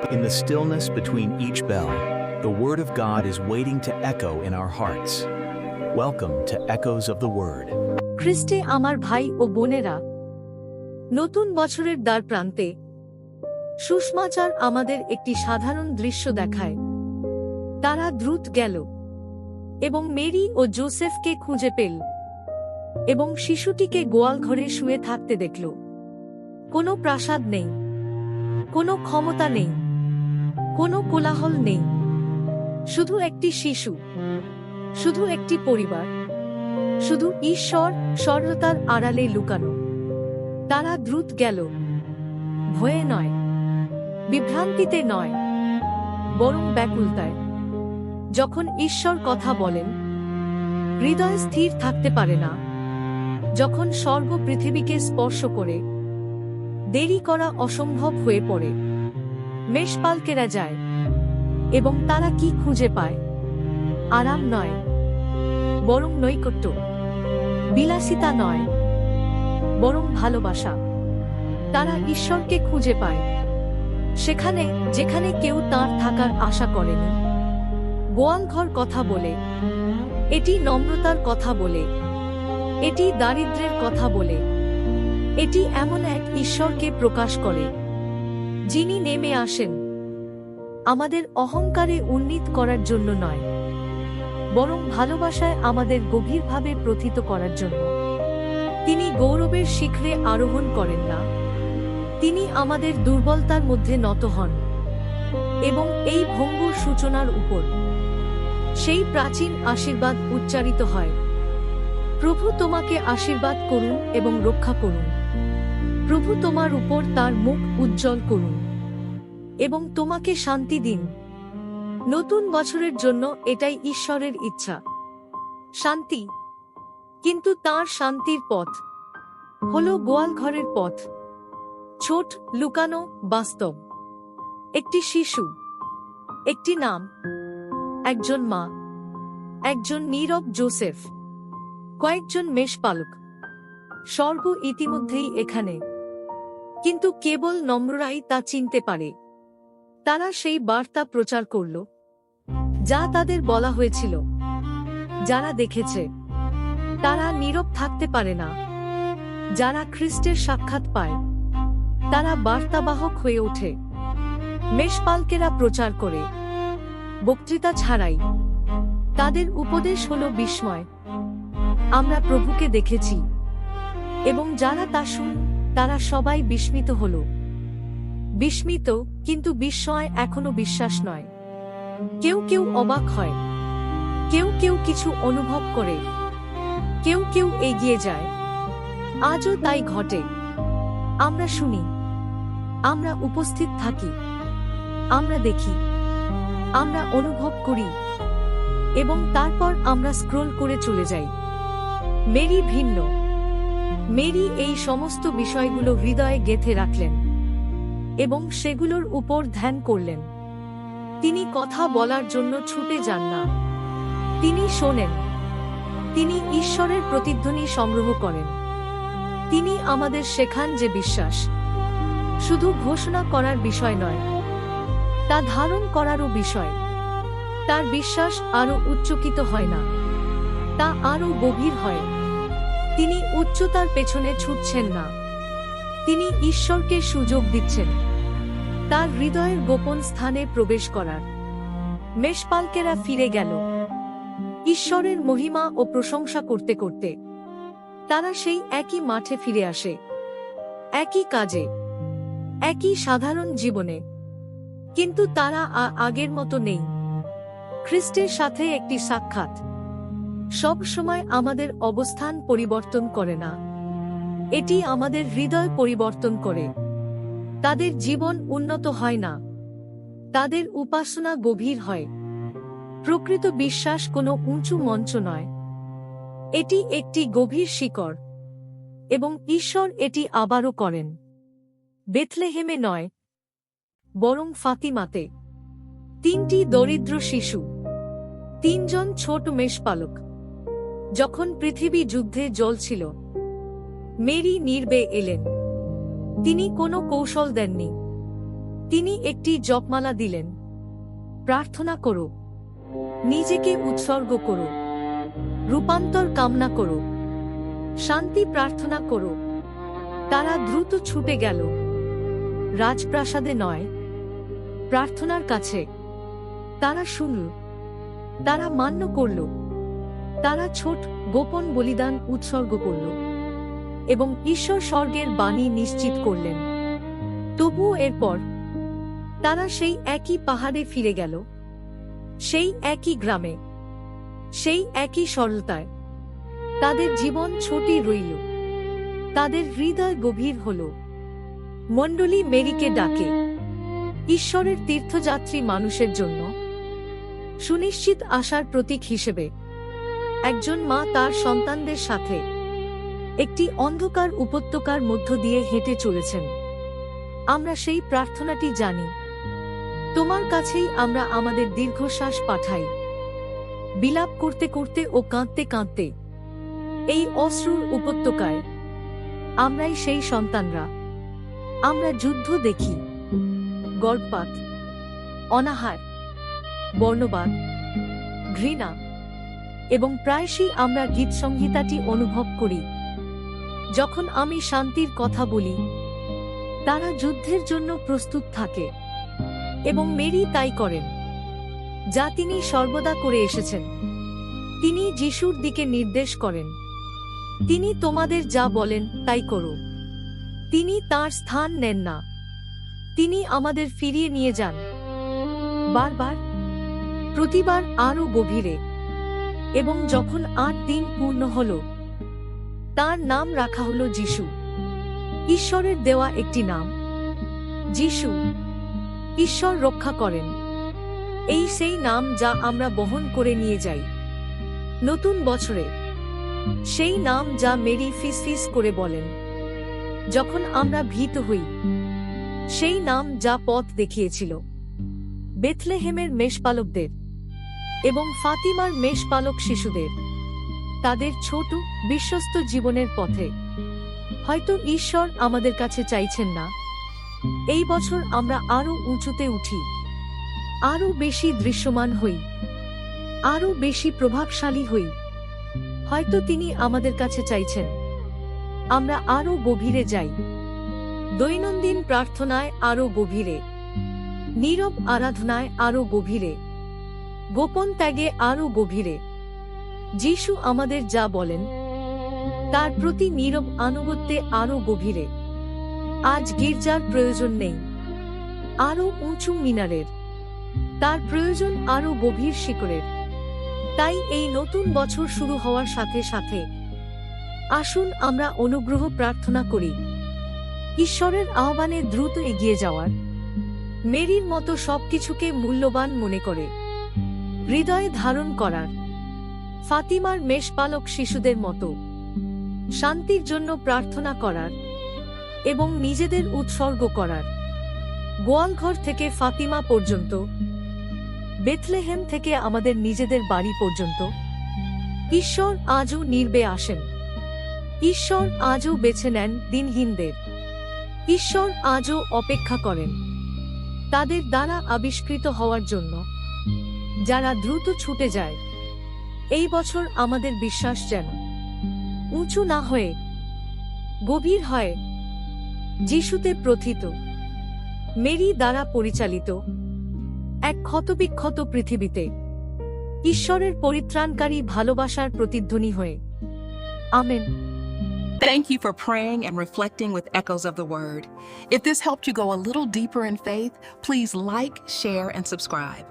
In the stillness between each bell, the Word of God is waiting to echo in our hearts. Welcome to Echoes of the Word. খ্রিস্টে আমার ভাই ও বোনেরা, নতুন বছরের দ্বার প্রান্তে সুসমাচার আমাদের একটি সাধারণ দৃশ্য দেখায়। তারা দ্রুত গেল এবং মেরি ও জোসেফকে খুঁজে পেল এবং শিশুটিকে গোয়ালঘরে শুয়ে থাকতে দেখল। কোনো প্রাসাদ নেই, কোনো ক্ষমতা নেই, কোনো কোলাহল নেই, শুধু একটি শিশু, শুধু একটি পরিবার, শুধু ঈশ্বর সরলতার আড়ালে লুকানো। তারা দ্রুত গেল, ভয়ে নয়, বিভ্রান্তিতে নয়, বরং ব্যাকুলতায়। যখন ঈশ্বর কথা বলেন, হৃদয় স্থির থাকতে পারে না। যখন স্বর্গ পৃথিবীকে স্পর্শ করে, দেরি করা অসম্ভব হয়ে পড়ে। মেষপালকেরা যায় এবং তারা কি খুঁজে পায়? আরাম নয়, বরং নৈকট্য। বিলাসিতা নয়, বরং ভালোবাসা। তারা ঈশ্বরকে খুঁজে পায় সেখানে যেখানে কেউ তাঁর থাকার আশা করেনি। গোয়ালঘর কথা বলে, এটি নম্রতার কথা বলে, এটি দারিদ্র্যের কথা বলে, এটি এমন এক ঈশ্বরকে প্রকাশ করে যিনি নেমে আসেন আমাদের অহংকারে উন্নীত করার জন্য নয়, বরং ভালোবাসায় আমাদের গভীরভাবে প্রথিত করার জন্য। তিনি গৌরবের শিখরে আরোহণ করেন না, তিনি আমাদের দুর্বলতার মধ্যে নত হন এবং এই ভঙ্গুর সূচনার উপর সেই প্রাচীন আশীর্বাদ উচ্চারিত হয়। প্রভু তোমাকে আশীর্বাদ করুন এবং রক্ষা করুন। প্রভু তোমার উপর তার মুখ উজ্জ্বল করুন এবং তোমাকে শান্তি দিন। নতুন বছরের জন্য এটাই ঈশ্বরের ইচ্ছা, শান্তি। কিন্তু তার শান্তির পথ হল গোয়ালঘরের পথ, ছোট, লুকানো, বাস্তব। একটি শিশু, একটি নাম, একজন মা, একজন নীরব জোসেফ, কয়েকজন মেষপালক। স্বর্গ ইতিমধ্যেই এখানে, কিন্তু কেবল নম্ররাই তা চিনতে পারে। তারা সেই বার্তা প্রচার করল যা তাদের বলা হয়েছিল। যারা দেখেছে তারা নীরব থাকতে পারে না। যারা খ্রিস্টের সাক্ষাৎ পায় তারা বার্তাবাহক হয়ে ওঠে। মেষপালকেরা প্রচার করে, বক্তৃতা ছাড়াই। তাদের উপদেশ হল বিস্ময়। আমরা প্রভুকে দেখেছি। এবং যারা তা শুন তারা সবাই বিস্মিত হল। বিস্মিত, কিন্তু বিস্ময় এখনো বিশ্বাস নয়। কেউ কেউ অবাক হয়, কেউ কেউ কিছু অনুভব করে, কেউ কেউ এগিয়ে যায়। আজও তাই ঘটে। আমরা শুনি, আমরা উপস্থিত থাকি, আমরা দেখি, আমরা অনুভব করি এবং তারপর আমরা স্ক্রোল করে চলে যাই। মেরি ভিন্ন। মেরি এই সমস্ত বিষয়গুলো হৃদয়ে গেঁথে রাখলেন এবং সেগুলোর উপর ধ্যান করলেন। তিনি কথা বলার জন্য ছুটে যান না, তিনি শোনেন। তিনি ঈশ্বরের প্রতিধ্বনি সংগ্রহ করেন। তিনি আমাদের শেখান যে বিশ্বাস শুধু ঘোষণা করার বিষয় নয়, তা ধারণ করারও বিষয়। তার বিশ্বাস আরো উচ্চকিত হয় না, তা আরো গভীর হয়। তিনি উচ্চতার পেছনে ছুটছেন না, তিনি ঈশ্বরকে সুযোগ দিচ্ছেন তার হৃদয়ের গোপন স্থানে প্রবেশ করার। মেষপালকেরা ফিরে গেল, ঈশ্বরের মহিমা ও প্রশংসা করতে করতে। তারা সেই একই মাঠে ফিরে আসে, একই কাজে, একই সাধারণ জীবনে। কিন্তু তারা আগের মতো নেই। খ্রিস্টের সাথে একটি সাক্ষাৎ সব সময় আমাদের অবস্থান পরিবর্তন করে না, এটি আমাদের হৃদয় পরিবর্তন করে। তাদের জীবন উন্নত হয় না, তাদের উপাসনা গভীর হয়। প্রকৃত বিশ্বাস কোনো উঁচু মঞ্চ নয়, এটি একটি গভীর শিকড় এবং ঈশ্বর এটি আবারও করেন। বেথলেহেমে নয়, বরং ফাতিমাতে। 3টি দরিদ্র শিশু, 3 জন ছোট মেষপালক। যখন পৃথিবী যুদ্ধে জ্বলছিল, মেরি নির্বে এলেন। তিনি কোনো কৌশল দেননি, তিনি একটি জপমালা দিলেন। প্রার্থনা করো, নিজেকে উৎসর্গ করো, রূপান্তর কামনা করো, শান্তি প্রার্থনা করো। তারা দ্রুত ছুটে গেল, রাজপ্রাসাদে নয়, প্রার্থনার কাছে। তারা শুনল, তারা মান্য করল, তারা ছোট গোপন বলিদান উৎসর্গ করল এবং ঈশ্বর স্বর্গের বাণী নিশ্চিত করলেন। তবুও এরপর তারা সেই একই পাহাড়ে ফিরে গেল, সেই একই গ্রামে, সেই একই সরলতায়। তাদের জীবন ছোটই রইল, তাদের হৃদয় গভীর হল। মণ্ডলী মেরিকে ডাকে, ঈশ্বরের তীর্থযাত্রী মানুষের জন্য সুনিশ্চিত আশার প্রতীক হিসেবে। একজন মা তার সন্তানদের সাথে একটি অন্ধকার উপত্যকার মধ্য দিয়ে হেঁটে চলেছেন। আমরা সেই প্রার্থনাটি জানি, তোমার কাছেই আমরা আমাদের দীর্ঘশ্বাস পাঠাই, বিলাপ করতে করতে ও কাঁদতে কাঁদতে। এই অশ্রুর উপত্যকায় আমরাই সেই সন্তানরা। আমরা যুদ্ধ দেখি, গর্ভপাত, অনাহার, বর্ণবাদ, ঘৃণা, এবং প্রায়শই আমরা গীতসংহিতাটি অনুভব করি। যখন আমি শান্তির কথা বলি, তারা যুদ্ধের জন্য প্রস্তুত থাকে, এবং মেরি তাই করেন যা তিনি সর্বদা করে এসেছেন। তিনি যিশুর দিকে নির্দেশ করেন, তিনি তোমাদের যা বলেন তাই করো। তিনি তার স্থান নেন না, তিনি আমাদের ফিরিয়ে নিয়ে যান, বারবার, প্রতিবার আরও গভীরে। এবং যখন 8 দিন পূর্ণ হল, তার নাম রাখা হল যিশু, ঈশ্বরের দেওয়া একটি নাম। যিশু, ঈশ্বর রক্ষা করেন, এই সেই নাম যা আমরা বহন করে নিয়ে যাই নতুন বছরে। সেই নাম যা মেরি ফিস ফিস করে বলেন যখন আমরা ভীত হই। সেই নাম যা পথ দেখিয়েছিল বেথলেহেমের মেষপালকদের এবং ফাতিমার মেষপালক শিশুদের, তাদের ছোট বিশ্বস্ত জীবনের পথে। হয়তো ঈশ্বর আমাদের কাছে চাইছেন না এই বছর আমরা আরো উঁচুতে উঠি, আরো বেশি দৃশ্যমান হই, আরো বেশি প্রভাবশালী হই। হয়তো তিনি আমাদের কাছে চাইছেন আমরা আরো গভীরে যাই, দৈনন্দিন প্রার্থনায় আরো গভীরে, নীরব আরাধনায় আরো গভীরে, গোপন ত্যাগে আরো গভীরে। যিশু আমাদের যা বলেন তার প্রতি নীরব আনুগত্যে আরো গভীরে। আজ গির্জার প্রয়োজন নেই আরো উঁচু মিনারের, তার প্রয়োজন আরো গভীর শিকড়ের। তাই এই নতুন বছর শুরু হওয়ার সাথে সাথে আসুন আমরা অনুগ্রহ প্রার্থনা করি, ঈশ্বরের আহ্বানে দ্রুত এগিয়ে যাওয়ার, মেরির মতো সবকিছুকে মূল্যবান মনে করে হৃদয়ে ধারণ করার, ফাতিমার মেষপালক শিশুদের মতো শান্তির জন্য প্রার্থনা করার এবং নিজেদের উৎসর্গ করার। গোয়ালঘর থেকে ফাতিমা পর্যন্ত, বেথলেহেম থেকে আমাদের নিজেদের বাড়ি পর্যন্ত, ঈশ্বর আজও নির্বে আসেন। ঈশ্বর আজও বেছে নেন দিনহীনদের। ঈশ্বর আজও অপেক্ষা করেন তাদের দ্বারা আবিষ্কৃত হওয়ার জন্য, যারা দ্রুত ছুটে যায়। এই বছর আমাদের বিশ্বাস যেন উঁচু না হয়ে গভীর হয়, যিশুতে প্রথিত, মেরি দ্বারা পরিচালিত এক ক্ষতবিক্ষত পৃথিবীতে ঈশ্বরের পরিত্রাণকারী ভালোবাসার প্রতিধ্বনি হয়ে। Amen. Thank you for praying and reflecting with Echoes of the Word. If this helped you go a little deeper in faith, please like, share, and subscribe.